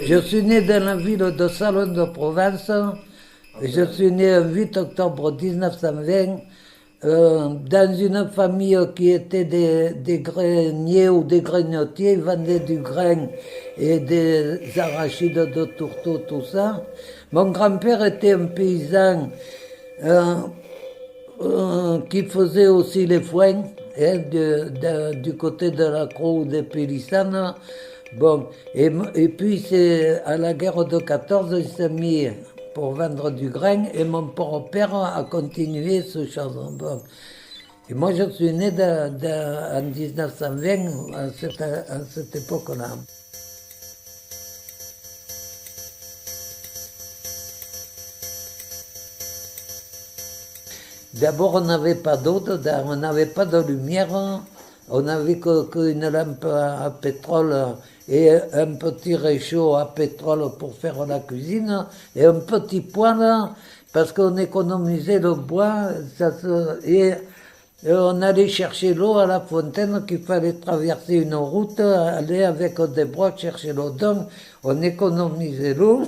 Je suis né dans la ville de Salon de Provence. Je suis né le 8 octobre 1920 dans une famille qui était des grainiers ou des grignotiers. Ils vendaient du grain et des arachides de tourteau, tout ça. Mon grand-père était un paysan qui faisait aussi les foins du côté de la Croix ou des Pélissanes. Bon, et puis c'est à la guerre de 14, il s'est mis pour vendre du grain et mon père a continué ce chose. Bon. Et moi je suis né en 1920 à cette époque-là. D'abord, on n'avait pas d'eau dedans, on n'avait pas de lumière, on n'avait qu'une lampe à pétrole et un petit réchaud à pétrole pour faire la cuisine et un petit poêle parce qu'on économisait le bois et on allait chercher l'eau à la fontaine qu'il fallait traverser une route, aller avec des bois chercher l'eau. Donc, on économisait l'eau.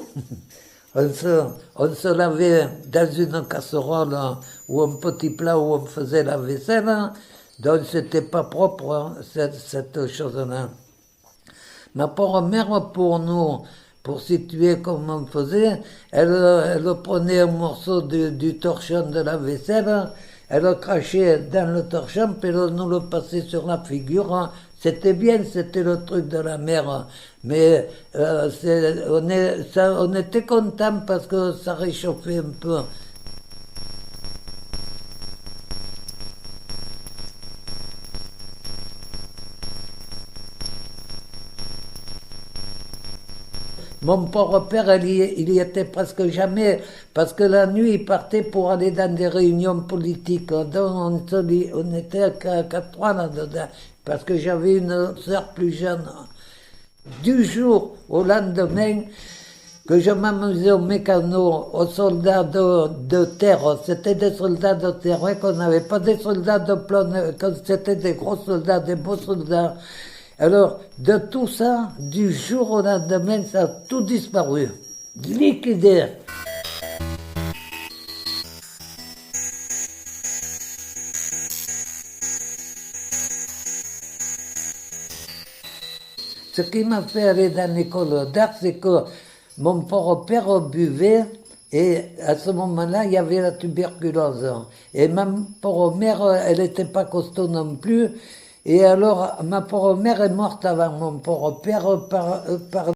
On se lavait dans une casserole ou un petit plat où on faisait la vaisselle, donc c'était pas propre cette chose-là. Ma pauvre mère, pour situer comment on faisait, elle prenait un morceau du torchon de la vaisselle, elle le crachait dans le torchon, puis elle nous le passait sur la figure. C'était bien, c'était le truc de la mère, mais on était content parce que ça réchauffait un peu. Mon pauvre père, il y était presque jamais, parce que la nuit, il partait pour aller dans des réunions politiques. Donc on était qu'à trois là-dedans, parce que j'avais une sœur plus jeune. Du jour au lendemain, que je m'amusais au mécano, aux soldats de terre. C'était des soldats de terre, hein, qu'on n'avait pas des soldats de plomb, c'était des gros soldats, des beaux soldats. Alors, de tout ça, du jour au lendemain, ça a tout disparu. Liquidé. Ce qui m'a fait aller dans l'école d'art, c'est que mon pauvre père buvait et à ce moment-là, il y avait la tuberculose. Et ma pauvre mère, elle n'était pas costaud non plus. Et alors, ma pauvre mère est morte avant mon pauvre père par